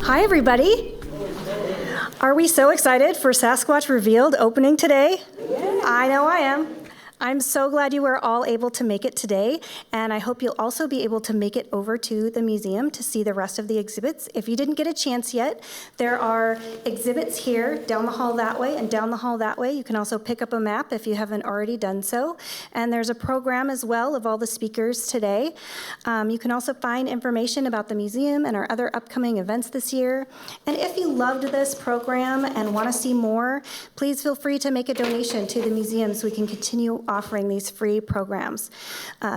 Hi, everybody. Are we so excited for Sasquatch Revealed opening today? Yeah. I know I am. I'm so glad you were all able to make it today, and I hope you'll also be able to make it over to the museum to see the rest of the exhibits. If you didn't get a chance yet, there are exhibits here, down the hall that way, and down the hall that way. You can also pick up a map if you haven't already done so. And there's a program as well of all the speakers today. You can also find information about the museum and our other upcoming events this year. And if you loved this program and want to see more, please feel free to make a donation to the museum so we can continue offering these free programs.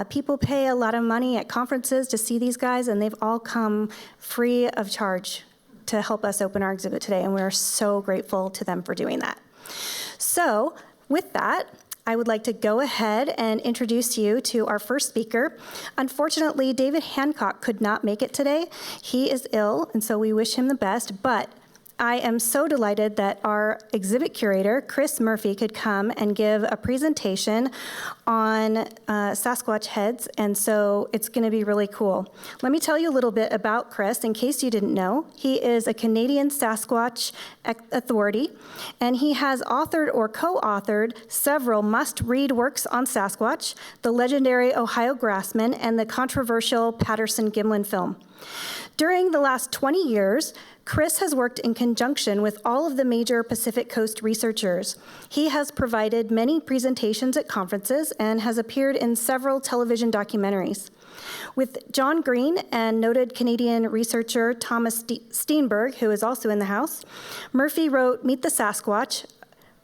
People pay a lot of money at conferences to see these guys, and they've all come free of charge to help us open our exhibit today, and we're so grateful to them for doing that. So with that, I would like to go ahead and introduce you to our first speaker. Unfortunately, David Hancock could not make it today. He is ill, and so we wish him the best, but I am so delighted that our exhibit curator, Chris Murphy, could come and give a presentation on Sasquatch heads, and so it's going to be really cool. Let me tell you a little bit about Chris, in case you didn't know. He is a Canadian Sasquatch authority, and he has authored or co-authored several must-read works on Sasquatch, the legendary Ohio Grassman, and the controversial Patterson-Gimlin Film. During the last 20 years, Chris has worked in conjunction with all of the major Pacific Coast researchers. He has provided many presentations at conferences and has appeared in several television documentaries. With John Green and noted Canadian researcher Thomas Steenberg, who is also in the house, Murphy wrote Meet the Sasquatch,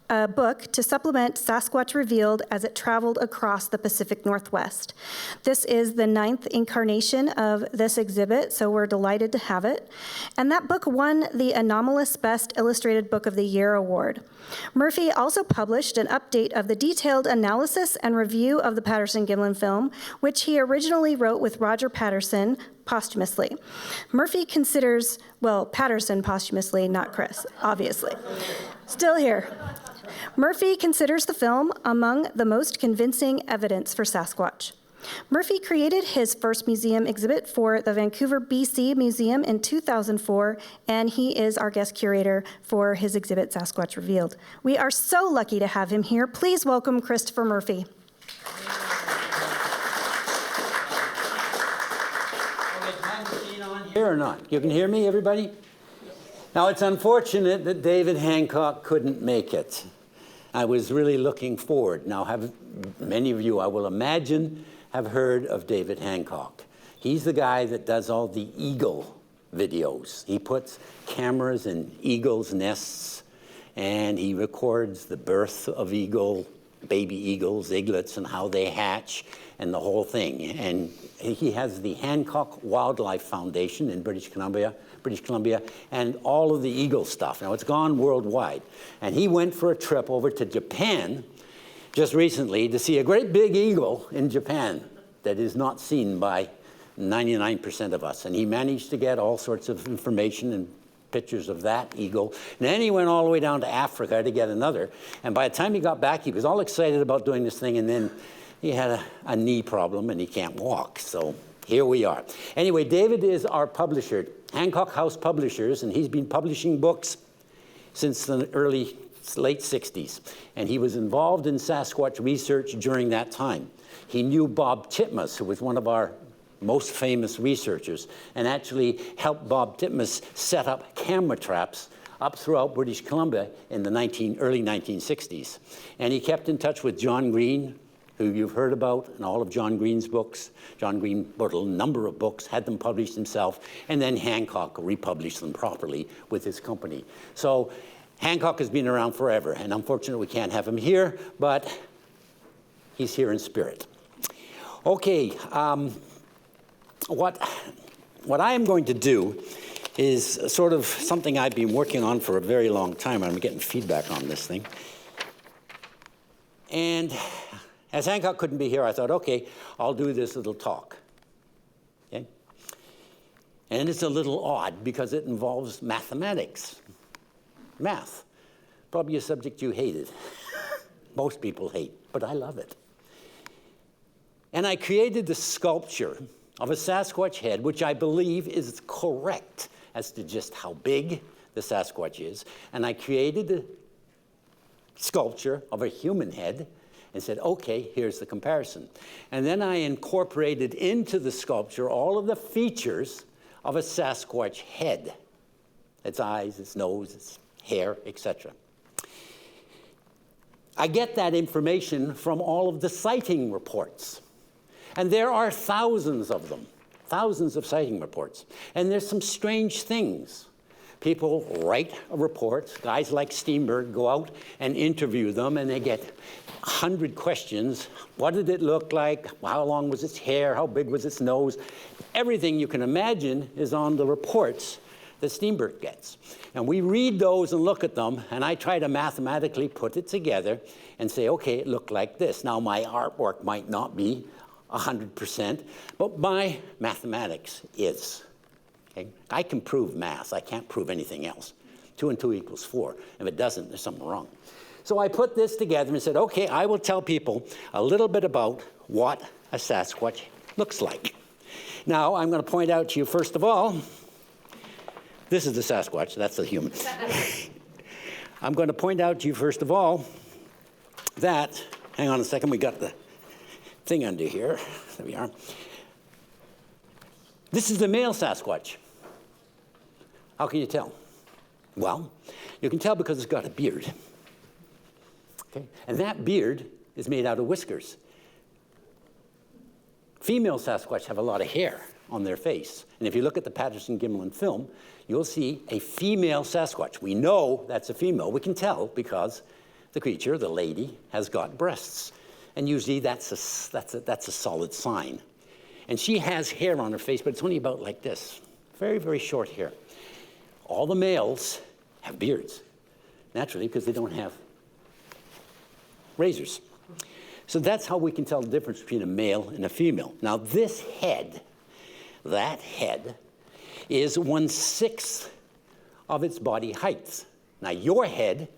a book to supplement Sasquatch Revealed as it traveled across the Pacific Northwest. This is the 9th incarnation of this exhibit, so we're delighted to have it. And that book won the Anomalous Best Illustrated Book of the Year award. Murphy also published an update of the detailed analysis and review of the Patterson-Gimlin film, which he originally wrote with Roger Patterson posthumously. Murphy considers, well, Patterson posthumously, not Chris, obviously. Still here. Murphy considers the film among the most convincing evidence for Sasquatch. Murphy created his first museum exhibit for the Vancouver BC Museum in 2004, and he is our guest curator for his exhibit, Sasquatch Revealed. We are so lucky to have him here. Please welcome Christopher Murphy. Here or not? You can hear me, everybody? Now, it's unfortunate that David Hancock couldn't make it. I was really looking forward. Now, many of you, I will imagine, have heard of David Hancock. He's the guy that does all the eagle videos. He puts cameras in eagles' nests, and he records the birth of baby eagles, eaglets, and how they hatch, and the whole thing. And he has the Hancock Wildlife Foundation in British Columbia, and all of the eagle stuff. Now, it's gone worldwide. And he went for a trip over to Japan just recently to see a great big eagle in Japan that is not seen by 99% of us. And he managed to get all sorts of information and pictures of that eagle. And then he went all the way down to Africa to get another. And by the time he got back, he was all excited about doing this thing, and then he had a knee problem and he can't walk. So here we are. Anyway, David is our publisher, Hancock House Publishers, and he's been publishing books since the late 60s. And he was involved in Sasquatch research during that time. He knew Bob Titmus, who was one of our most famous researchers, and actually helped Bob Titmus set up camera traps up throughout British Columbia in the early 1960s. And he kept in touch with John Green, who you've heard about in all of John Green's books. John Green wrote a number of books, had them published himself, and then Hancock republished them properly with his company. So Hancock has been around forever, and unfortunately we can't have him here, but he's here in spirit. Okay, what I am going to do is sort of something I've been working on for a very long time, and I'm getting feedback on this thing. And as Hancock couldn't be here, I thought, okay, I'll do this little talk. Okay? And it's a little odd because it involves mathematics. Math. Probably a subject you hated. Most people hate, but I love it. And I created the sculpture of a Sasquatch head, which I believe is correct as to just how big the Sasquatch is. And I created a sculpture of a human head and said, okay, here's the comparison. And then I incorporated into the sculpture all of the features of a Sasquatch head, its eyes, its nose, its hair, etc. I get that information from all of the sighting reports. And there are thousands of them, thousands of sighting reports. And there's some strange things. People write reports. Guys like Steenberg go out and interview them, and they get 100 questions. What did it look like? How long was its hair? How big was its nose? Everything you can imagine is on the reports that Steenberg gets. And we read those and look at them, and I try to mathematically put it together and say, okay, it looked like this. Now, my artwork might not be 100%, but my mathematics is. Okay? I can prove math. I can't prove anything else. 2 and 2 equals 4. If it doesn't, there's something wrong. So I put this together and said, okay, I will tell people a little bit about what a Sasquatch looks like. Now, I'm going to point out to you, first of all, this is the Sasquatch. That's the human. I'm going to point out to you, first of all, that, hang on a second, we got the thing under here. There we are. This is the male Sasquatch. How can you tell? Well, you can tell because it's got a beard. Okay? And that beard is made out of whiskers. Female Sasquatch have a lot of hair on their face. And if you look at the Patterson-Gimlin film, you'll see a female Sasquatch. We know that's a female. We can tell because the creature, the lady, has got breasts. And usually that's a solid sign. And she has hair on her face, but it's only about like this. Very, very short hair. All the males have beards, naturally, because they don't have razors. So that's how we can tell the difference between a male and a female. Now this head, that head, is 1/6 of its body height. Now your head,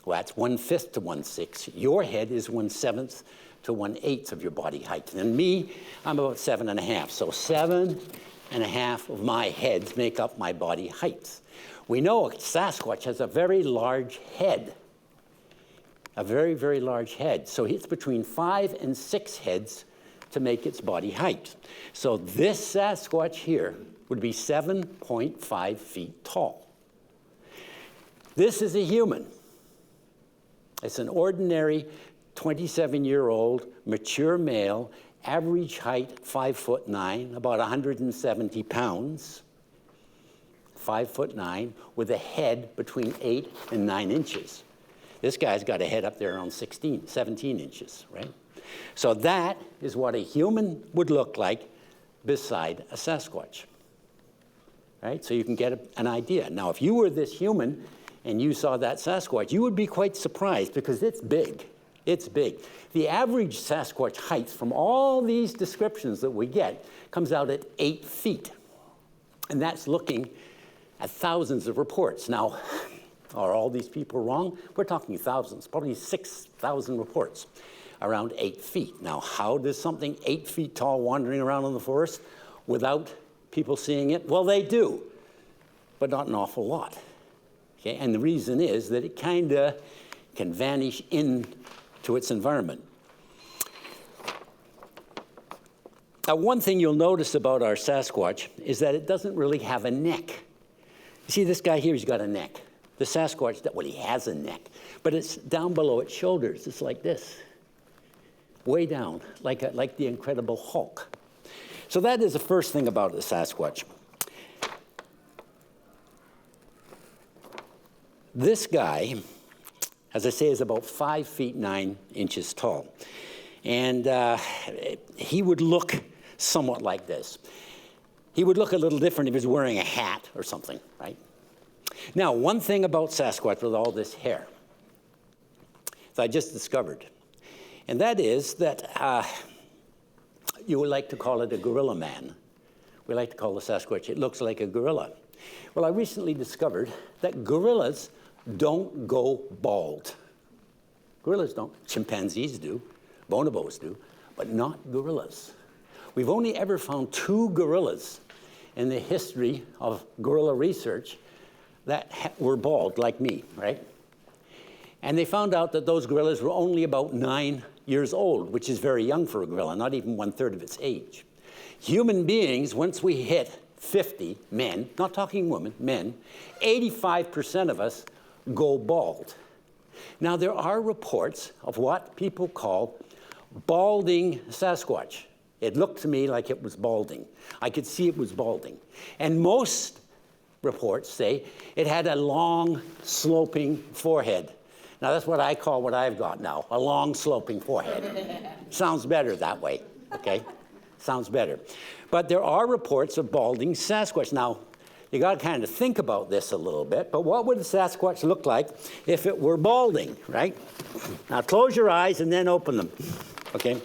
well, that's 1/5 to 1/6. Your head is 1/7 to 1/8 of your body height. And me, I'm about 7.5. So 7.5 of my heads make up my body height. We know a Sasquatch has a very large head. A very, very large head. So it's between 5 and 6 heads to make its body height. So this Sasquatch here would be 7.5 feet tall. This is a human. It's an ordinary 27-year-old mature male, average height 5'9", about 170 pounds, 5'9", with a head between 8 and 9 inches. This guy's got a head up there around 17 inches, right? So that is what a human would look like beside a Sasquatch, right? So you can get an idea. Now, if you were this human and you saw that Sasquatch, you would be quite surprised because it's big. It's big. The average Sasquatch height from all these descriptions that we get comes out at 8 feet. And that's looking at thousands of reports. Now, are all these people wrong? We're talking thousands, probably 6,000 reports around 8 feet. Now, how does something 8 feet tall wandering around in the forest without people seeing it? Well, they do, but not an awful lot. Okay? And the reason is that it kind of can vanish into its environment. Now, one thing you'll notice about our Sasquatch is that it doesn't really have a neck. You see this guy here, he's got a neck. The Sasquatch, well, he has a neck, but it's down below its shoulders. It's like this, way down, like the Incredible Hulk. So that is the first thing about the Sasquatch. This guy, as I say, is about 5 feet 9 inches tall. And he would look somewhat like this. He would look a little different if he was wearing a hat or something, right? Now, one thing about Sasquatch with all this hair that I just discovered, and that is that you would like to call it a gorilla man. We like to call the Sasquatch, it looks like a gorilla. Well, I recently discovered that gorillas don't go bald. Gorillas don't. Chimpanzees do. Bonobos do. But not gorillas. We've only ever found 2 gorillas in the history of gorilla research that were bald, like me, right? And they found out that those gorillas were only about 9 years old, which is very young for a gorilla, not even 1/3 of its age. Human beings, once we hit 50, men, not talking women, men, 85% of us go bald. Now, there are reports of what people call balding Sasquatch. It looked to me like it was balding. I could see it was balding. And most reports say it had a long, sloping forehead. Now, that's what I call what I've got now, a long, sloping forehead. Sounds better that way, okay? Sounds better. But there are reports of balding Sasquatch. Now, you got to kind of think about this a little bit, but what would a Sasquatch look like if it were balding, right? Now, close your eyes and then open them, okay?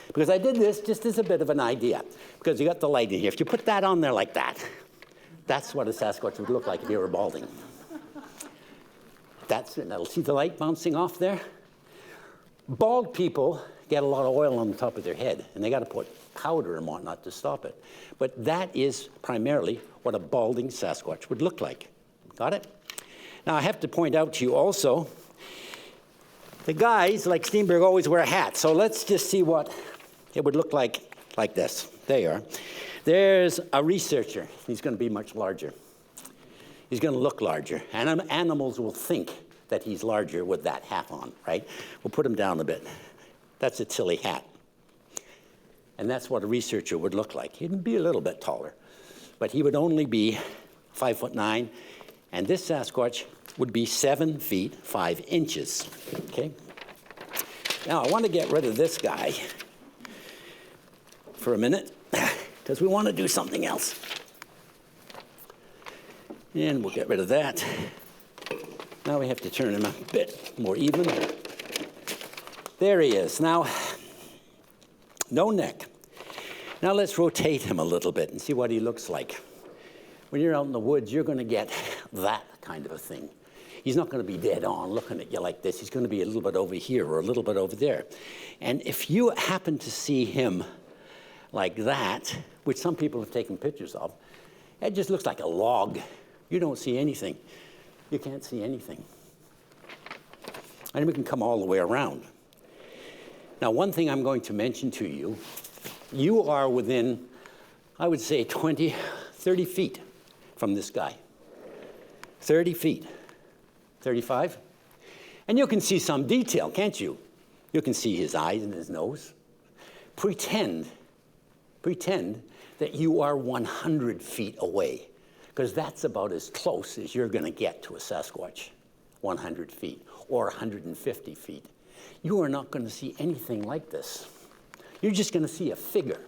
Because I did this just as a bit of an idea, because you got the light in here. If you put that on there like that, that's what a Sasquatch would look like if you were balding. That's it. Now, see the light bouncing off there? Bald people get a lot of oil on the top of their head, and they got to put powder and whatnot to stop it. But that is primarily what a balding Sasquatch would look like. Got it? Now, I have to point out to you also, the guys, like Steenberg, always wear a hat. So let's just see what it would look like this. There you are. There's a researcher. He's going to be much larger. He's going to look larger. And animals will think that he's larger with that hat on, right? We'll put him down a bit. That's a Tilly hat. And that's what a researcher would look like. He'd be a little bit taller, but he would only be 5'9", and this Sasquatch would be 7 feet 5 inches, okay? Now, I want to get rid of this guy for a minute, because we want to do something else. And we'll get rid of that. Now we have to turn him a bit more even. There he is. Now, no neck. Now let's rotate him a little bit and see what he looks like. When you're out in the woods, you're going to get that kind of a thing. He's not going to be dead on looking at you like this. He's going to be a little bit over here or a little bit over there. And if you happen to see him like that, which some people have taken pictures of, it just looks like a log. You don't see anything. You can't see anything. And we can come all the way around. Now, one thing I'm going to mention to you, you are within, I would say, 20, 30 feet from this guy. 30 feet. 35? And you can see some detail, can't you? You can see his eyes and his nose. Pretend that you are 100 feet away, because that's about as close as you're going to get to a Sasquatch, 100 feet or 150 feet. You are not going to see anything like this. You're just going to see a figure.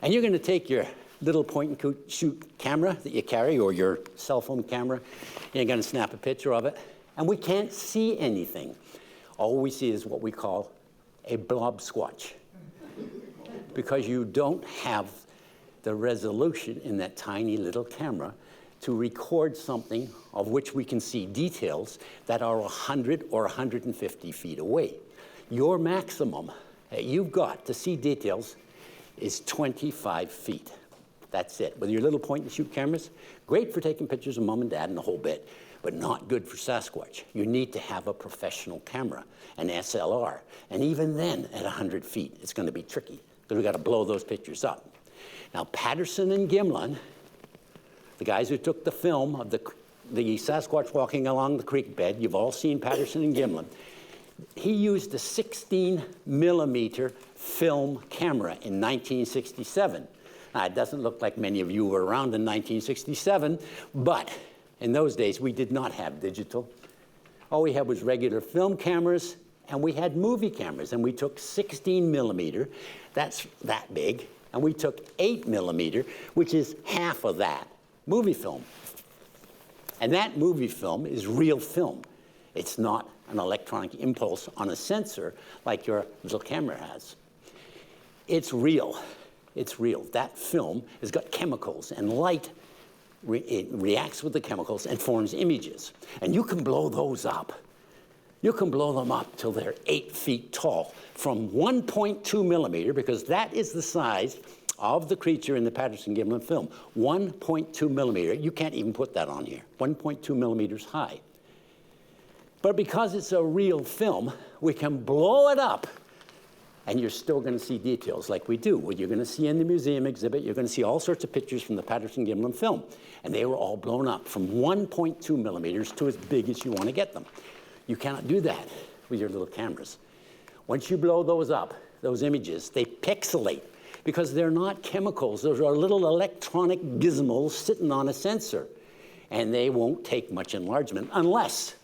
And you're going to take your little point-and-shoot camera that you carry, or your cell phone camera, and you're going to snap a picture of it. And we can't see anything. All we see is what we call a blob squatch, because you don't have the resolution in that tiny little camera to record something of which we can see details that are 100 or 150 feet away. Your maximum that you've got to see details is 25 feet. That's it. With your little point-and-shoot cameras, great for taking pictures of mom and dad and the whole bit, but not good for Sasquatch. You need to have a professional camera, an SLR. And even then, at 100 feet, it's going to be tricky, because we've got to blow those pictures up. Now, Patterson-Gimlin, the guys who took the film of the Sasquatch walking along the creek bed, you've all seen Patterson-Gimlin, he used a 16-millimeter film camera in 1967. Now, it doesn't look like many of you were around in 1967, but in those days, we did not have digital. All we had was regular film cameras, and we had movie cameras, and we took 16 millimeter, that's that big, and we took 8 millimeter, which is half of that, movie film. And that movie film is real film. It's not an electronic impulse on a sensor like your little camera has. It's real. It's real. That film has got chemicals, and light it reacts with the chemicals and forms images. And you can blow those up. You can blow them up till they're 8 feet tall from 1.2 millimeter, because that is the size of the creature in the Patterson-Gimlin film. 1.2 millimeter. You can't even put that on here. 1.2 millimeters high. But because it's a real film, we can blow it up, and you're still going to see details like we do. What you're going to see in the museum exhibit, you're going to see all sorts of pictures from the Patterson-Gimlin film. And they were all blown up from 1.2 millimeters to as big as you want to get them. You cannot do that with your little cameras. Once you blow those up, those images, they pixelate because they're not chemicals. Those are little electronic gizmos sitting on a sensor. And they won't take much enlargement unless,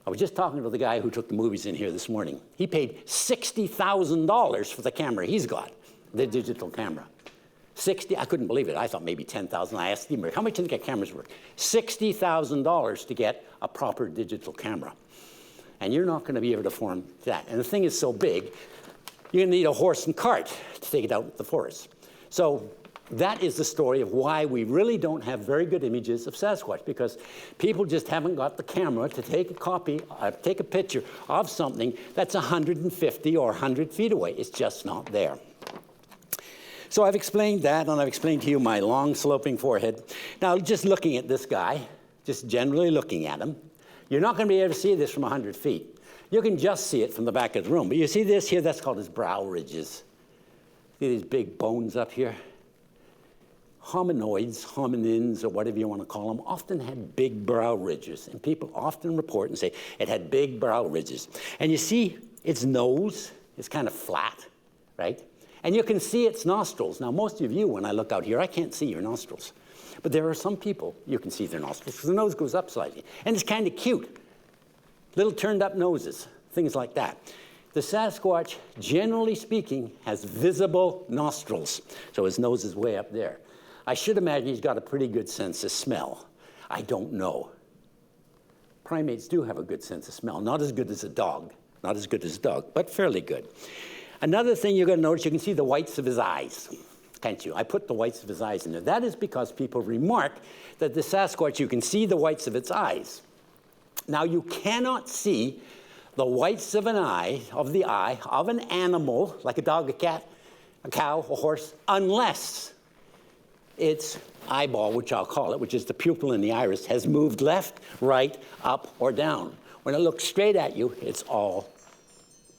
I was just talking to the guy who took the movies in here this morning. He paid $60,000 for the camera he's got, the digital camera. I couldn't believe it. I thought maybe 10,000. I asked him, how much do you think a camera's worth? $60,000 to get a proper digital camera. And you're not going to be able to form that. And the thing is so big, you're going to need a horse and cart to take it out into the forest. So that is the story of why we really don't have very good images of Sasquatch, because people just haven't got the camera to take a picture of something that's 150 or 100 feet away. It's just not there. So I've explained that, and I've explained to you my long sloping forehead. Now, just looking at this guy, just generally looking at him, you're not going to be able to see this from 100 feet. You can just see it from the back of the room. But you see this here? That's called his brow ridges. See these big bones up here? Hominoids, hominins, or whatever you want to call them, often had big brow ridges. And people often report and say it had big brow ridges. And you see its nose is kind of flat, right? And you can see its nostrils. Now, most of you, when I look out here, I can't see your nostrils. But there are some people, you can see their nostrils, because the nose goes up slightly. And it's kind of cute. Little turned up noses, things like that. The Sasquatch, generally speaking, has visible nostrils. So his nose is way up there. I should imagine he's got a pretty good sense of smell. I don't know. Primates do have a good sense of smell. Not as good as a dog. Not as good as a dog, but fairly good. Another thing you're going to notice, you can see the whites of his eyes, can't you? I put the whites of his eyes in there. That is because people remark that the Sasquatch, you can see the whites of its eyes. Now, you cannot see the whites of an eye, of the eye, of an animal, like a dog, a cat, a cow, a horse, unless its eyeball, which I'll call it, which is the pupil in the iris, has moved left, right, up, or down. When it looks straight at you, it's all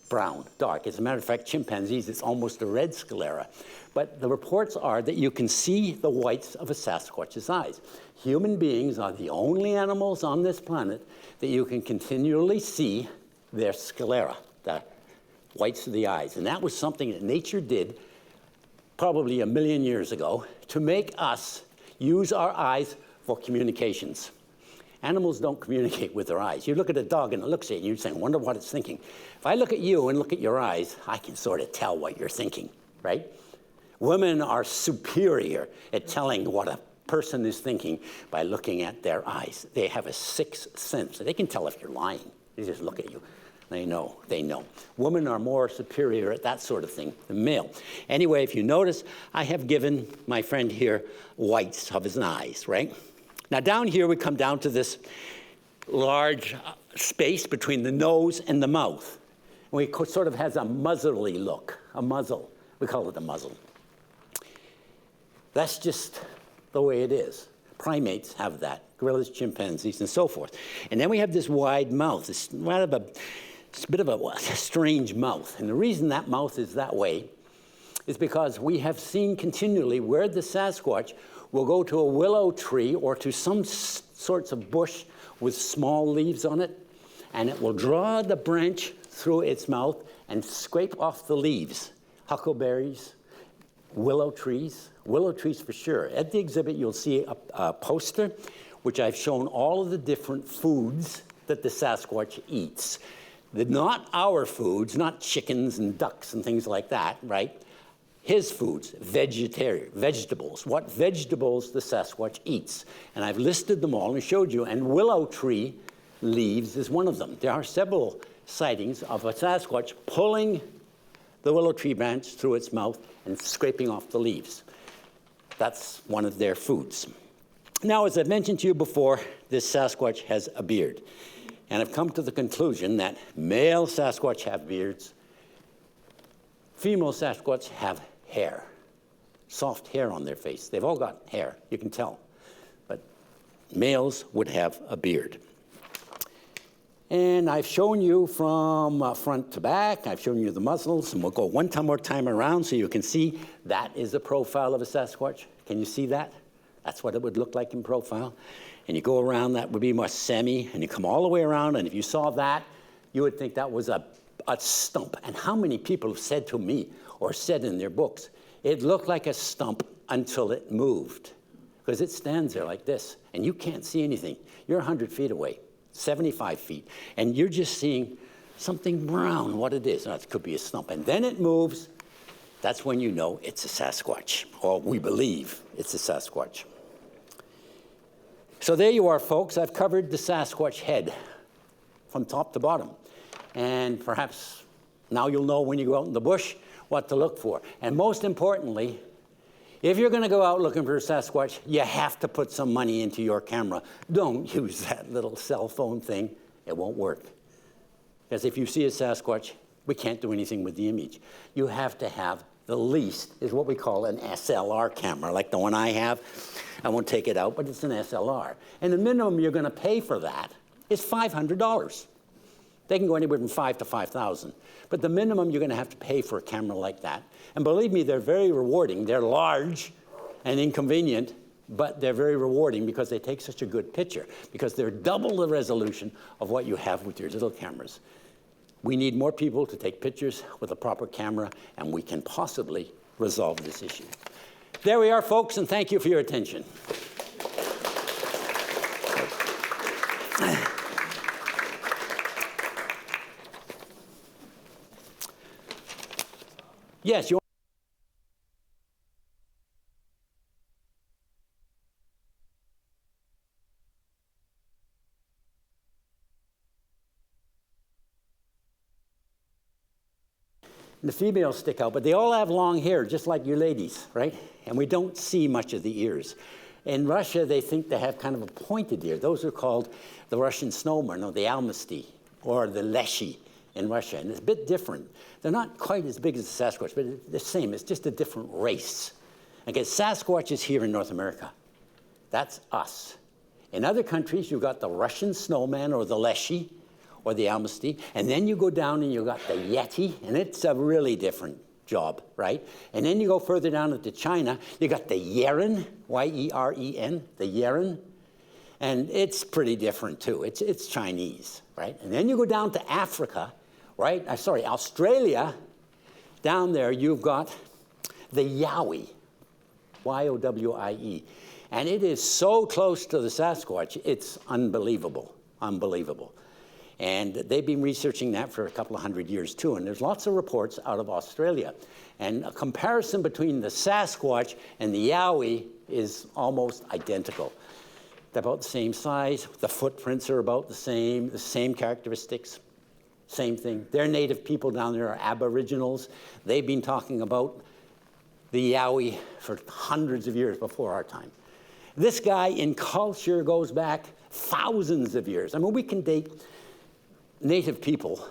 brown, dark. As a matter of fact, chimpanzees, it's almost a red sclera. But the reports are that you can see the whites of a Sasquatch's eyes. Human beings are the only animals on this planet that you can continually see their sclera, the whites of the eyes. And that was something that nature did probably 1 million years ago to make us use our eyes for communications. Animals don't communicate with their eyes. You look at a dog and it looks at you, you say, I wonder what it's thinking. If I look at you and look at your eyes, I can sort of tell what you're thinking, right? Women are superior at telling what a person is thinking by looking at their eyes. They have a sixth sense. They can tell if you're lying. They just look at you. They know. Women are more superior at that sort of thing than male. Anyway, if you notice, I have given my friend here whites of his eyes, right? Now down here, we come down to this large space between the nose and the mouth. And it sort of has a muzzly look, a muzzle. We call it a muzzle. That's just the way it is. Primates have that, gorillas, chimpanzees, and so forth. And then we have this wide mouth. It's a bit of a strange mouth. And the reason that mouth is that way is because we have seen continually where the Sasquatch will go to a willow tree or to some sorts of bush with small leaves on it, and it will draw the branch through its mouth and scrape off the leaves. Huckleberries, willow trees for sure. At the exhibit, you'll see a poster which I've shown all of the different foods that the Sasquatch eats. Not our foods, not chickens and ducks and things like that, right? His foods, vegetables, what vegetables the Sasquatch eats. And I've listed them all and showed you, and willow tree leaves is one of them. There are several sightings of a Sasquatch pulling the willow tree branch through its mouth and scraping off the leaves. That's one of their foods. Now, as I've mentioned to you before, this Sasquatch has a beard. And I've come to the conclusion that male Sasquatch have beards, female Sasquatch have hair. soft hair on their face. They've all got hair, you can tell. But males would have a beard. And I've shown you from front to back. I've shown you the muzzles, and we'll go one more time around so you can see that is a profile of a Sasquatch. Can you see that? That's what it would look like in profile. And you go around, that would be more semi, and you come all the way around, and if you saw that, you would think that was a stump. And how many people have said to me, or said in their books, it looked like a stump until it moved. Because it stands there like this, and you can't see anything. You're 100 feet away. 75 feet, and you're just seeing something brown, what it is. Now, it could be a stump, and then it moves. That's when you know it's a Sasquatch, or we believe it's a Sasquatch. So there you are, folks. I've covered the Sasquatch head from top to bottom, and perhaps now you'll know when you go out in the bush what to look for. And most importantly, if you're going to go out looking for a Sasquatch, you have to put some money into your camera. Don't use that little cell phone thing. It won't work. Because if you see a Sasquatch, we can't do anything with the image. You have to have the least, is what we call an SLR camera, like the one I have. I won't take it out, but it's an SLR. And the minimum you're going to pay for that is $500. They can go anywhere from $5,000 to $5,000. But the minimum you're going to have to pay for a camera like that. And believe me, they're very rewarding. They're large and inconvenient, but they're very rewarding because they take such a good picture, because they're double the resolution of what you have with your little cameras. We need more people to take pictures with a proper camera, and we can possibly resolve this issue. There we are, folks, and thank you for your attention. Yes, you. The females stick out, but they all have long hair, just like you ladies, right? And we don't see much of the ears. In Russia, they think they have kind of a pointed ear. Those are called the Russian snowman, or the almasty, or the leshy in Russia, and it's a bit different. They're not quite as big as the Sasquatch, but it's the same. It's just a different race. Okay, Sasquatch is here in North America. That's us. In other countries, you've got the Russian snowman, or the leshy, or the almasty, and then you go down and you've got the yeti, and it's a really different job, right? And then you go further down into China, you got the yeren, Y-E-R-E-N, the yeren, and it's pretty different too. It's Chinese, right? And then you go down to Africa, right? Australia. Down there you've got the yowie, Y-O-W-I-E, and it is so close to the Sasquatch, it's unbelievable, unbelievable. And they've been researching that for a couple of hundred years too, and there's lots of reports out of Australia. And a comparison between the Sasquatch and the yowie is almost identical. They're about the same size, the footprints are about the same characteristics, same thing. Their native people down there are aboriginals. They've been talking about the yowie for hundreds of years before our time. This guy in culture goes back thousands of years. I mean, we can date native people,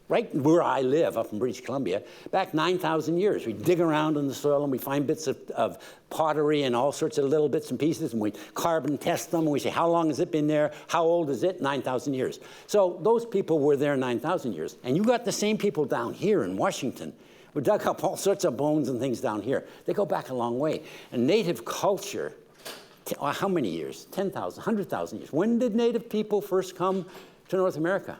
right where I live, up in British Columbia, back 9,000 years. We dig around in the soil and we find bits of pottery and all sorts of little bits and pieces, and we carbon test them, and we say, how long has it been there? How old is it? 9,000 years. So those people were there 9,000 years. And you got the same people down here in Washington. We dug up all sorts of bones and things down here. They go back a long way. And native culture, how many years? 10,000, 100,000 years. When did native people first come to North America?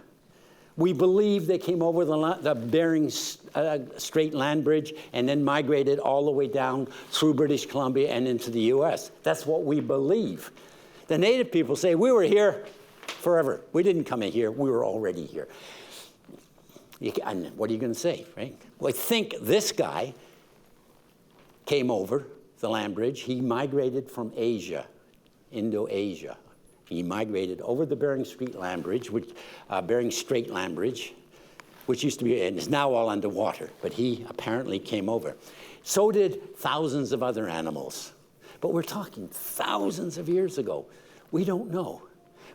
We believe they came over the Bering Strait land bridge and then migrated all the way down through British Columbia and into the US. That's what we believe. The native people say, we were here forever. We didn't come in here, we were already here. And what are you going to say, right? Well, I think this guy came over the land bridge. He migrated from Asia, Indo-Asia. He migrated over the Bering Strait land bridge, which used to be, and is now all underwater, but he apparently came over. So did thousands of other animals. But we're talking thousands of years ago. We don't know.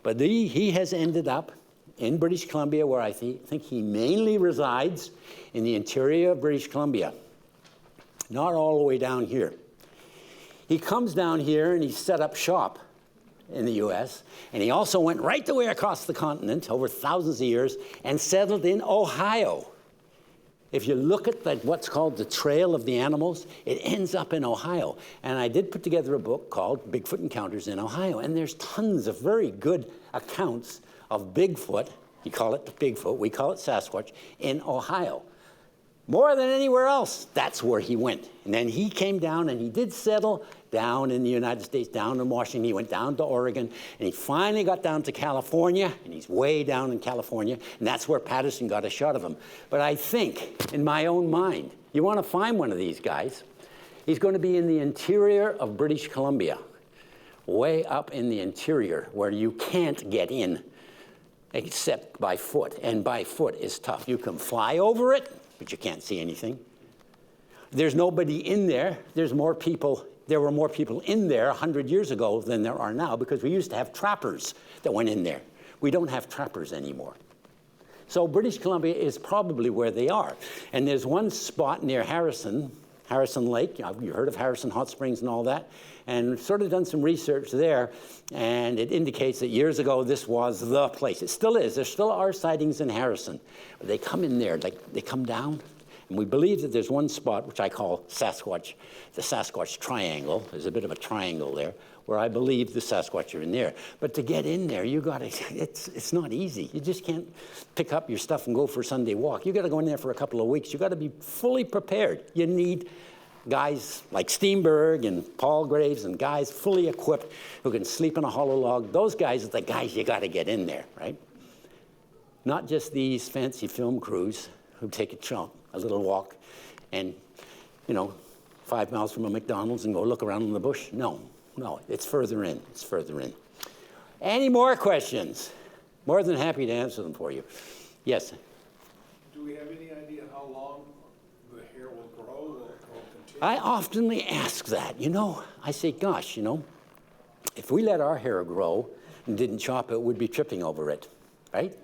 But he has ended up in British Columbia, where I think he mainly resides, in the interior of British Columbia. Not all the way down here. He comes down here and he set up shop in the US, and he also went right the way across the continent over thousands of years and settled in Ohio. If you look at what's called the Trail of the Animals, it ends up in Ohio. And I did put together a book called Bigfoot Encounters in Ohio, and there's tons of very good accounts of Bigfoot. You call it Bigfoot, we call it Sasquatch, in Ohio. More than anywhere else, that's where he went. And then he came down and he did settle down in the United States, down in Washington. He went down to Oregon, and he finally got down to California, and he's way down in California, and that's where Patterson got a shot of him. But I think, in my own mind, you want to find one of these guys, he's going to be in the interior of British Columbia, way up in the interior where you can't get in except by foot, and by foot is tough. You can fly over it, but you can't see anything. There's nobody in there. There were more people in there 100 years ago than there are now, because we used to have trappers that went in there. We don't have trappers anymore. So British Columbia is probably where they are. And there's one spot near Harrison Lake. You've heard of Harrison Hot Springs and all that. And sort of done some research there, and it indicates that years ago this was the place. It still is. There still are sightings in Harrison. But they come in there, like they come down, and we believe that there's one spot, which I call Sasquatch, the Sasquatch Triangle. There's a bit of a triangle there, where I believe the Sasquatch are in there. But to get in there, it's not easy. You just can't pick up your stuff and go for a Sunday walk. You got to go in there for a couple of weeks. You got to be fully prepared. You need guys like Steenberg and Paul Graves and guys fully equipped who can sleep in a hollow log. Those guys are the guys you got to get in there, right? Not just these fancy film crews who take a little walk and, 5 miles from a McDonald's and go look around in the bush. No, it's further in. It's further in. Any more questions? More than happy to answer them for you. Yes? Do we have any idea how long the hair will grow? Will it continue? I often ask that, I say, gosh, if we let our hair grow and didn't chop it, we'd be tripping over it, right?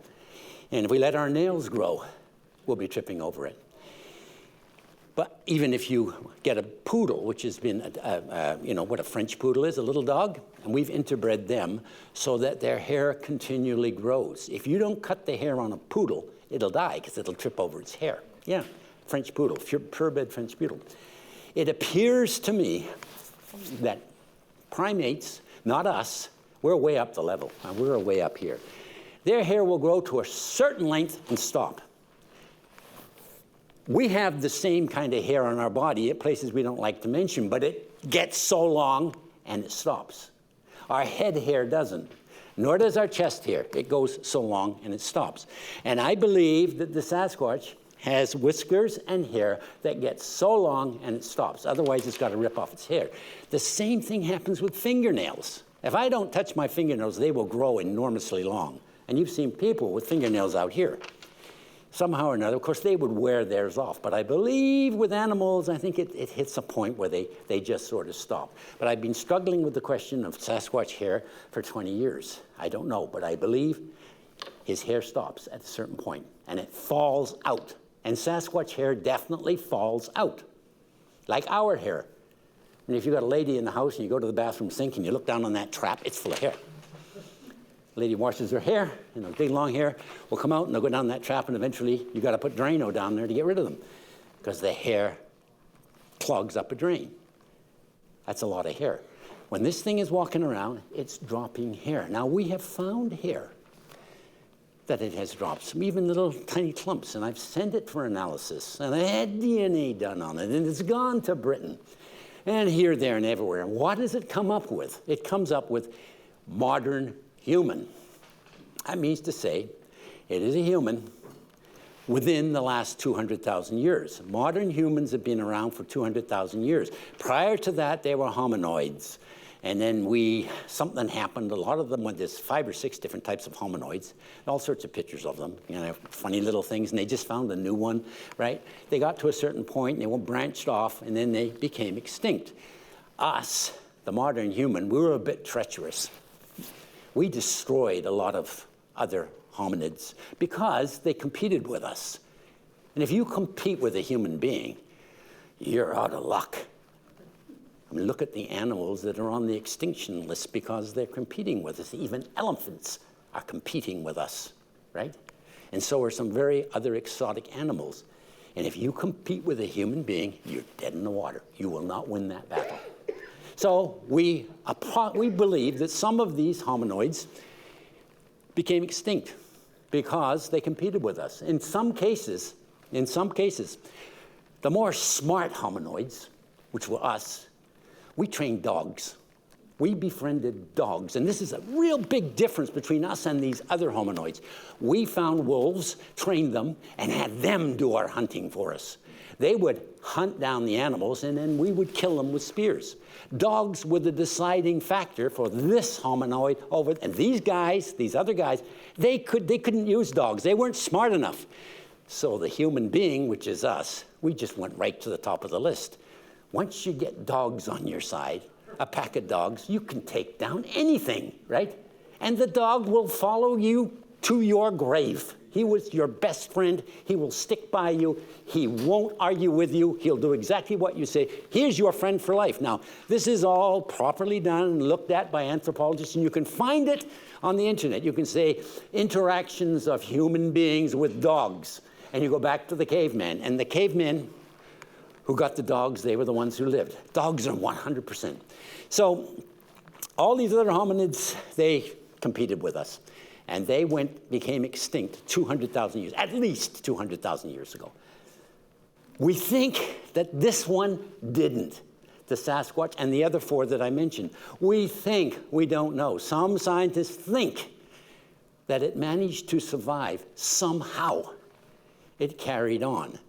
And if we let our nails grow, we'll be tripping over it. But even if you get a poodle, which has been, what a French poodle is, a little dog, and we've interbred them so that their hair continually grows. If you don't cut the hair on a poodle, it'll die because it'll trip over its hair. Yeah, French poodle, purebred French poodle. It appears to me that primates, not us, we're way up the level. We're way up here. Their hair will grow to a certain length and stop. We have the same kind of hair on our body at places we don't like to mention, but it gets so long and it stops. Our head hair doesn't, nor does our chest hair. It goes so long and it stops. And I believe that the Sasquatch has whiskers and hair that gets so long and it stops. Otherwise, it's got to rip off its hair. The same thing happens with fingernails. If I don't touch my fingernails, they will grow enormously long. And you've seen people with fingernails out here. Somehow or another, of course, they would wear theirs off. But I believe with animals, I think it hits a point where they just sort of stop. But I've been struggling with the question of Sasquatch hair for 20 years. I don't know, but I believe his hair stops at a certain point, and it falls out. And Sasquatch hair definitely falls out, like our hair. And if you've got a lady in the house and you go to the bathroom sink and you look down on that trap, it's full of hair. Lady washes her hair, big long hair will come out and they'll go down that trap, and eventually you got to put Drano down there to get rid of them because the hair clogs up a drain. That's a lot of hair. When this thing is walking around, it's dropping hair. Now we have found hair that it has dropped, some even little tiny clumps, and I've sent it for analysis, and I had DNA done on it, and it's gone to Britain, and here, there, and everywhere. And what does it come up with? It comes up with modern human. That means to say it is a human within the last 200,000 years. Modern humans have been around for 200,000 years. Prior to that, they were hominoids. And then something happened. A lot of them, there's 5 or 6 different types of hominoids, all sorts of pictures of them, funny little things, and they just found a new one, right? They got to a certain point, and they branched off, and then they became extinct. Us, the modern human, we were a bit treacherous. We destroyed a lot of other hominids because they competed with us. And if you compete with a human being, you're out of luck. I mean, look at the animals that are on the extinction list because they're competing with us. Even elephants are competing with us, right? And so are some very other exotic animals. And if you compete with a human being, you're dead in the water. You will not win that battle. So we believe that some of these hominoids became extinct because they competed with us. In some cases, the more smart hominoids, which were us, we trained dogs. We befriended dogs. And this is a real big difference between us and these other hominoids. We found wolves, trained them, and had them do our hunting for us. They would hunt down the animals, and then we would kill them with spears. Dogs were the deciding factor for this hominoid over, and these guys, these other guys, they couldn't use dogs. They weren't smart enough. So the human being, which is us, we just went right to the top of the list. Once you get dogs on your side, a pack of dogs, you can take down anything, right? And the dog will follow you to your grave. He was your best friend. He will stick by you. He won't argue with you. He'll do exactly what you say. He's your friend for life. Now, this is all properly done and looked at by anthropologists, and you can find it on the internet. You can say interactions of human beings with dogs, and you go back to the caveman. And the cavemen who got the dogs, they were the ones who lived. Dogs are 100%. So all these other hominids, they competed with us. And they became extinct 200,000 years, at least 200,000 years ago. We think that this one didn't, the Sasquatch and the other four that I mentioned. We think, we don't know. Some scientists think that it managed to survive somehow. It carried on.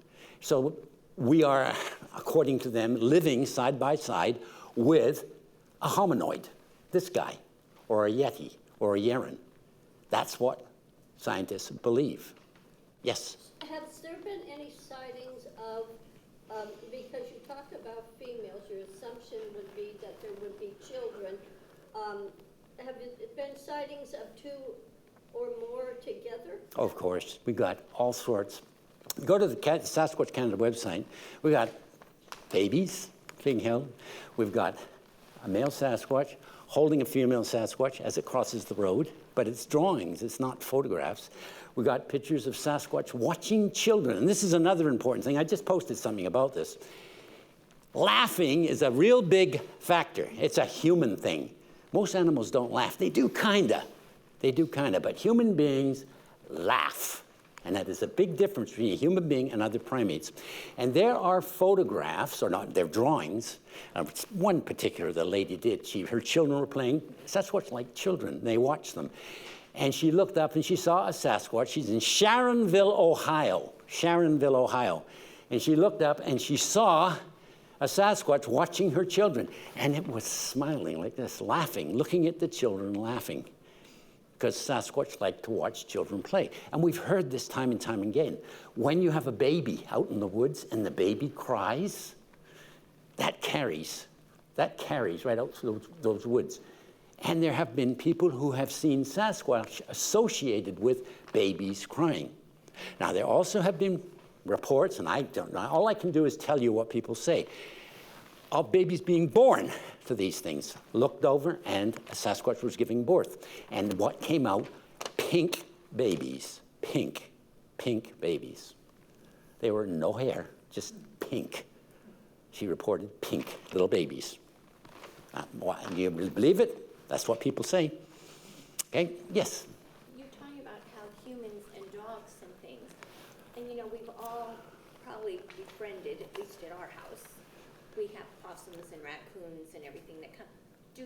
So we are, according to them, living side by side with a hominoid, this guy, or a yeti, or a yeren. That's what scientists believe. Yes? Has there been any sightings of, because you talked about females, your assumption would be that there would be children. Have there been sightings of two or more together? Of course. We got all sorts. Go to the Sasquatch Canada website. We got babies being held. We've got a male Sasquatch holding a female Sasquatch as it crosses the road, but it's drawings, it's not photographs. We got pictures of Sasquatch watching children, and this is another important thing. I just posted something about this. Laughing is a real big factor. It's a human thing. Most animals don't laugh. They do kinda, but human beings laugh. And that is a big difference between a human being and other primates. And there are photographs, or not, they're drawings. One particular the lady did. Her children were playing Sasquatch like children. They watched them. And she looked up and she saw a Sasquatch. She's in Sharonville, Ohio. And she looked up and she saw a Sasquatch watching her children. And it was smiling like this, laughing, looking at the children, laughing. Because Sasquatch like to watch children play. And we've heard this time and time again. When you have a baby out in the woods and the baby cries, that carries right out through those woods. And there have been people who have seen Sasquatch associated with babies crying. Now, there also have been reports, and I don't know, all I can do is tell you what people say, of babies being born to these things. Looked over, and a Sasquatch was giving birth. And what came out? Pink babies. Pink babies. They were no hair, just pink. She reported pink little babies. You believe it? That's what people say. Okay, yes? You're talking about how humans and dogs and things, and you know, we've all probably befriended, at least at our house. We have possums and raccoons and everything that come. Do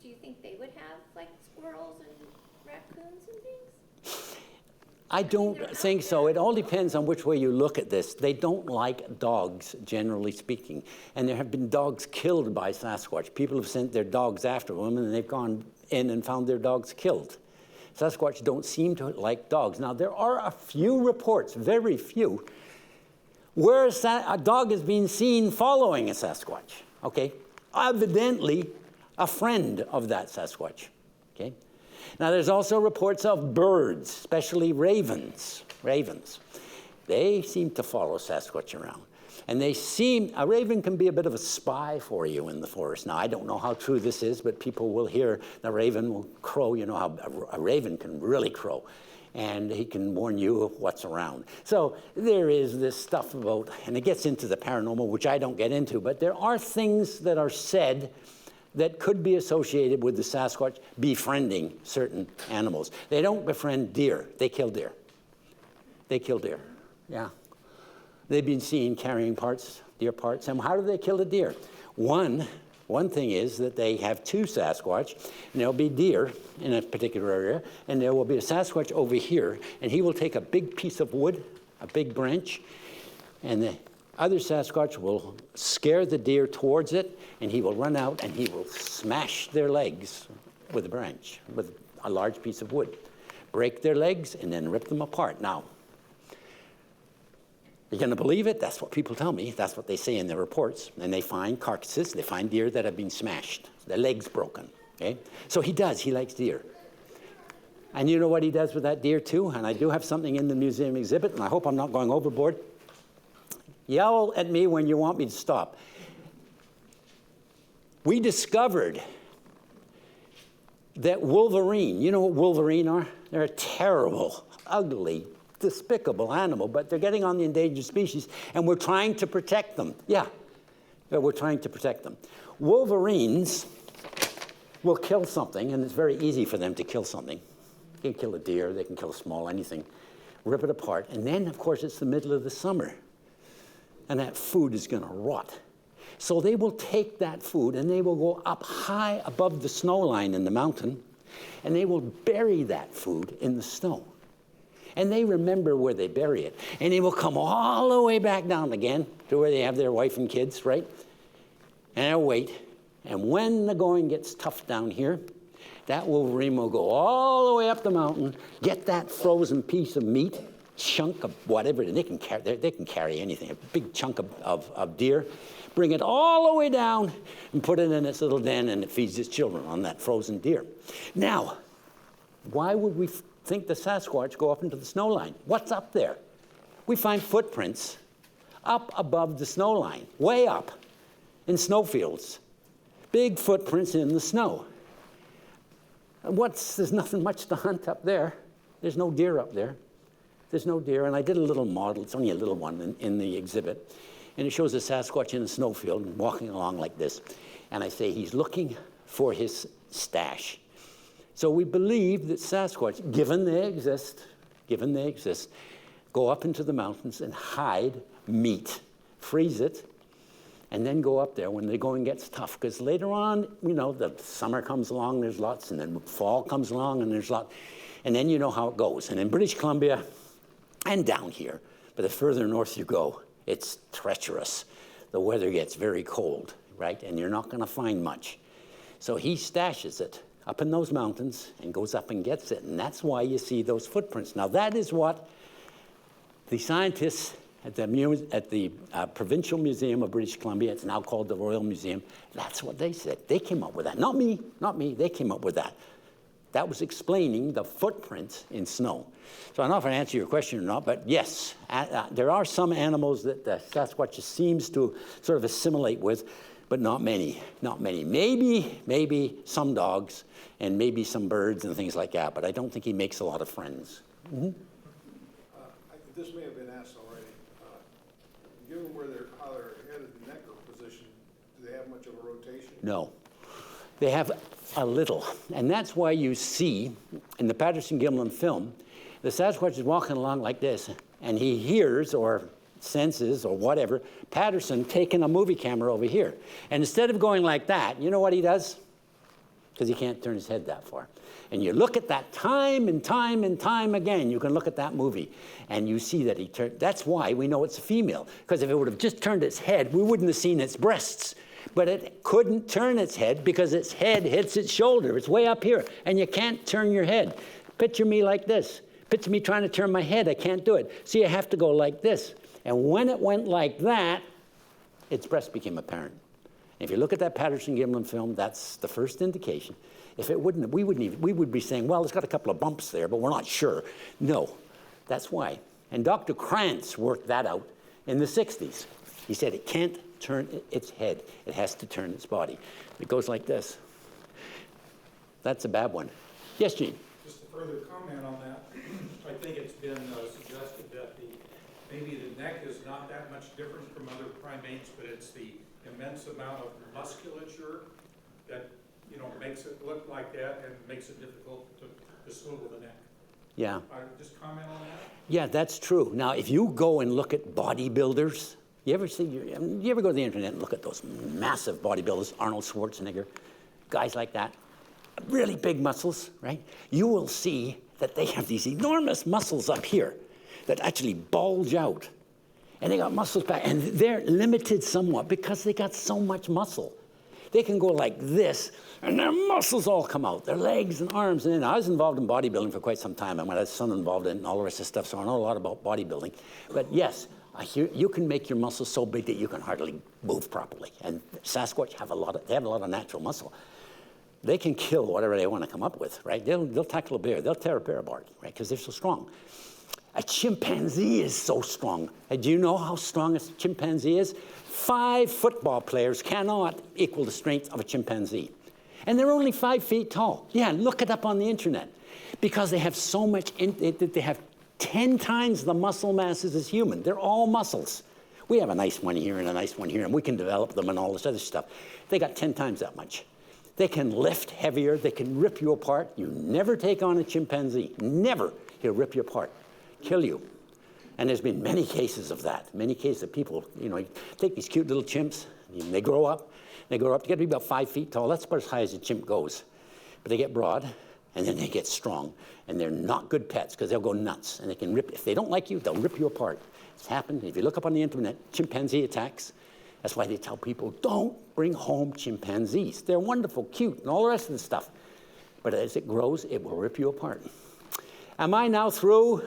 you think they would have like squirrels and raccoons and things? I don't think so. It all depends on which way you look at this. They don't like dogs, generally speaking. And there have been dogs killed by Sasquatch. People have sent their dogs after them, and they've gone in and found their dogs killed. Sasquatch don't seem to like dogs. Now, there are a few reports, very few, where a dog has been seen following a Sasquatch, okay? Evidently, a friend of that Sasquatch, okay? Now, there's also reports of birds, especially ravens. They seem to follow Sasquatch around. And a raven can be a bit of a spy for you in the forest. Now, I don't know how true this is, but people will hear the raven will crow. You know how a raven can really crow. And he can warn you of what's around. So there is this stuff about, and it gets into the paranormal, which I don't get into, but there are things that are said that could be associated with the Sasquatch befriending certain animals. They don't befriend deer. They kill deer. They kill deer, yeah. They've been seen carrying deer parts. And how do they kill the deer? One thing is that they have two Sasquatch, and there'll be deer in a particular area, and there will be a Sasquatch over here, and he will take a big piece of wood, a big branch, and the other Sasquatch will scare the deer towards it, and he will run out and he will smash their legs with a branch, with a large piece of wood. Break their legs and then rip them apart. Now, you're going to believe it? That's what people tell me. That's what they say in their reports. And they find carcasses. They find deer that have been smashed, their legs broken. Okay? So he likes deer. And you know what he does with that deer too? And I do have something in the museum exhibit, and I hope I'm not going overboard. Yell at me when you want me to stop. We discovered that wolverine, you know what wolverine are? They're a terrible, ugly, despicable animal, but they're getting on the endangered species, and we're trying to protect them. Yeah, we're trying to protect them. Wolverines will kill something, and it's very easy for them to kill something. They can kill a deer, they can kill a small anything, rip it apart, and then, of course, it's the middle of the summer, and that food is going to rot. So they will take that food, and they will go up high above the snow line in the mountain, and they will bury that food in the snow. And they remember where they bury it. And they will come all the way back down again to where they have their wife and kids, right? And they'll wait. And when the going gets tough down here, that wolverine will go all the way up the mountain, get that frozen piece of meat, chunk of whatever, they can carry anything, a big chunk of deer, bring it all the way down and put it in its little den, and it feeds its children on that frozen deer. Now, why would we think the Sasquatch go up into the snow line? What's up there? We find footprints up above the snow line, way up in snowfields. Big footprints in the snow. There's nothing much to hunt up there. There's no deer up there. There's no deer, and I did a little model. It's only a little one in the exhibit. And it shows a Sasquatch in a snowfield walking along like this. And I say he's looking for his stash. So we believe that Sasquatch, given they exist, go up into the mountains and hide meat, freeze it, and then go up there when the going gets tough. Because later on, you know, the summer comes along, there's lots, and then fall comes along, and there's lots. And then you know how it goes. And in British Columbia, and down here, but the further north you go, it's treacherous. The weather gets very cold, right? And you're not going to find much. So he stashes it up in those mountains and goes up and gets it. And that's why you see those footprints. Now, that is what the scientists at the Provincial Museum of British Columbia, it's now called the Royal Museum, that's what they said. They came up with that. Not me, they came up with that. That was explaining the footprints in snow. So I don't know if I answer your question or not, but yes, there are some animals that the Sasquatch seems to sort of assimilate with, but not many, not many. Maybe some dogs and maybe some birds and things like that, but I don't think he makes a lot of friends. Mm-hmm. This may have been asked already. Given how their head and neck are positioned, do they have much of a rotation? No. They have a little, and that's why you see in the Patterson-Gimlin film, the Sasquatch is walking along like this, and he hears or senses or whatever, Patterson taking a movie camera over here. And instead of going like that, you know what he does? Because he can't turn his head that far. And you look at that time and time and time again. You can look at that movie, and you see that he turned. That's why we know it's a female, because if it would have just turned its head, we wouldn't have seen its breasts. But it couldn't turn its head because its head hits its shoulder. It's way up here, and you can't turn your head. Picture me like this. Picture me trying to turn my head. I can't do it. So you have to go like this. And when it went like that, its breast became apparent. And if you look at that Patterson-Gimlin film, that's the first indication. If it wouldn't, we would be saying, well, it's got a couple of bumps there, but we're not sure. No, that's why. And Dr. Krantz worked that out in the 60s. He said it can't turn its head. It has to turn its body. It goes like this. That's a bad one. Yes, Gene? Just a further comment on that, I think it's been suggested that maybe the neck is not that much different from other primates, but it's the immense amount of musculature that, you know, makes it look like that and makes it difficult to swivel the neck. Yeah. Just comment on that? Yeah, that's true. Now, if you go and look at bodybuilders, you ever go to the internet and look at those massive bodybuilders, Arnold Schwarzenegger, guys like that, really big muscles, right? You will see that they have these enormous muscles up here that actually bulge out. And they got muscles back, and they're limited somewhat because they got so much muscle. They can go like this, and their muscles all come out, their legs and arms. And then I was involved in bodybuilding for quite some time. I had a son involved in all the rest of the stuff, so I know a lot about bodybuilding. But yes, you can make your muscles so big that you can hardly move properly. And Sasquatch have a lot of natural muscle. They can kill whatever they want to come up with, right? They'll tackle a bear. They'll tear a bear apart, right? Because they're so strong. A chimpanzee is so strong. Do you know how strong a chimpanzee is? 5 football players cannot equal the strength of a chimpanzee. And they're only 5 feet tall. Yeah, look it up on the internet. Because they have so much, they have 10 times the muscle masses as human. They're all muscles. We have a nice one here and a nice one here, and we can develop them and all this other stuff. They got 10 times that much. They can lift heavier. They can rip you apart. You never take on a chimpanzee. Never. He'll rip you apart, kill you. And there's been many cases of that. Many cases of people, you know, take these cute little chimps, and they grow up. They grow up to get to be about 5 feet tall. That's about as high as a chimp goes. But they get broad, and then they get strong. And they're not good pets because they'll go nuts. And they can rip, if they don't like you, they'll rip you apart. It's happened. If you look up on the internet, chimpanzee attacks. That's why they tell people, don't bring home chimpanzees. They're wonderful, cute, and all the rest of the stuff. But as it grows, it will rip you apart. Am I now through?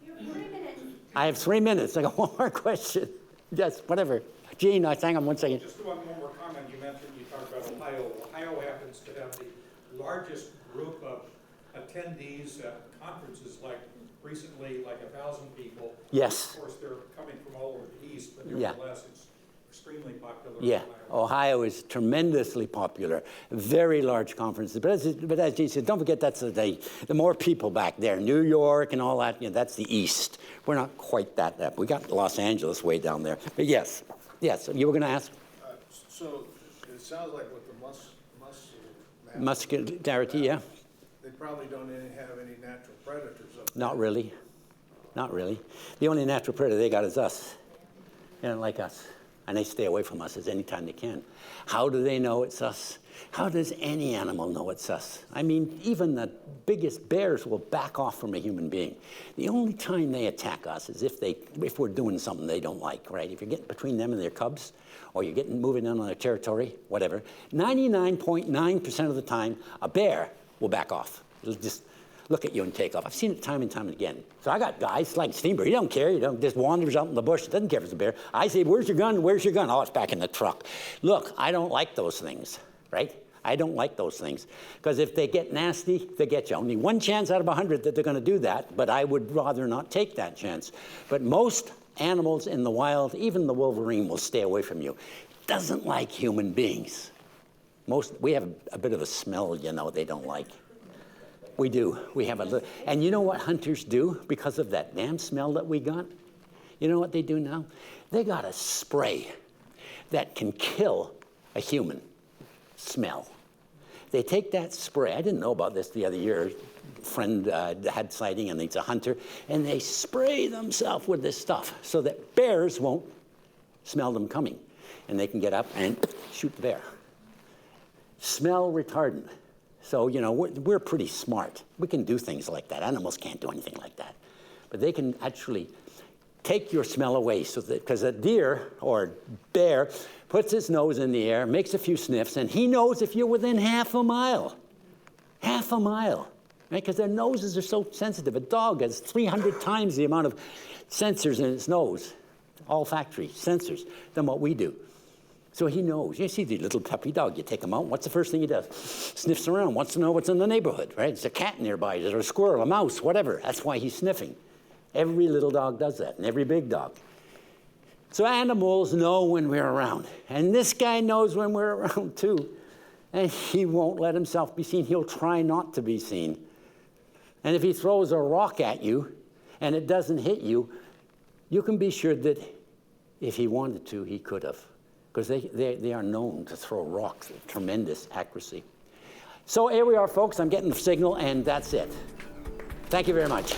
You have 3 minutes. I have 3 minutes. I got one more question. Yes, whatever. Gene, hang on 1 second. Just one more comment. You mentioned, you talked about Ohio. Ohio happens to have the largest group of attendees at conferences, like recently, like 1,000 people. Yes. Of course, they're coming from all over the East, but nevertheless, it's extremely popular. Yeah, in Ohio. Ohio is tremendously popular. Very large conferences. But as Gene said, don't forget that's the more people back there. New York and all that, you know, that's the East. We're not quite that up. We got Los Angeles way down there. But yes, you were going to ask? So it sounds like with the Muscularity, yeah. they probably don't have any natural predators up there. Not really. Not really. The only natural predator they got is us. They don't like us. And they stay away from us as any time they can. How do they know it's us? How does any animal know it's us? I mean, even the biggest bears will back off from a human being. The only time they attack us is if we're doing something they don't like, right? If you're getting between them and their cubs, or you're moving in on their territory, whatever, 99.9% of the time, a bear will back off. It'll just look at you and take off. I've seen it time and time again. So I got guys like Steamboat. He don't care. He just wanders out in the bush. Doesn't care if it's a bear. I say, where's your gun? Where's your gun? Oh, it's back in the truck. Look, I don't like those things, right? I don't like those things. Because if they get nasty, they get you. Only 1 chance out of 100 that they're going to do that, but I would rather not take that chance. But most animals in the wild, even the wolverine, will stay away from you. It doesn't like human beings. We have a bit of a smell, you know, they don't like. We do. We have a little. And you know what hunters do because of that damn smell that we got? You know what they do now? They got a spray that can kill a human smell. They take that spray. I didn't know about this the other year. A friend had sighting, and he's a hunter, and they spray themselves with this stuff so that bears won't smell them coming, and they can get up and shoot the bear. Smell retardant. So, you know, we're pretty smart. We can do things like that. Animals can't do anything like that. But they can actually take your smell away, so that, because a deer or bear puts his nose in the air, makes a few sniffs, and he knows if you're within half a mile, right? Because their noses are so sensitive. A dog has 300 times the amount of sensors in its nose, olfactory sensors, than what we do. So he knows. You see the little puppy dog, you take him out, what's the first thing he does? Sniffs around, wants to know what's in the neighborhood, right? There's a cat nearby, there's a squirrel, a mouse, whatever. That's why he's sniffing. Every little dog does that, and every big dog. So animals know when we're around. And this guy knows when we're around too. And he won't let himself be seen. He'll try not to be seen. And if he throws a rock at you and it doesn't hit you, you can be sure that if he wanted to, he could have. Because they are known to throw rocks with tremendous accuracy. So here we are, folks. I'm getting the signal, and that's it. Thank you very much.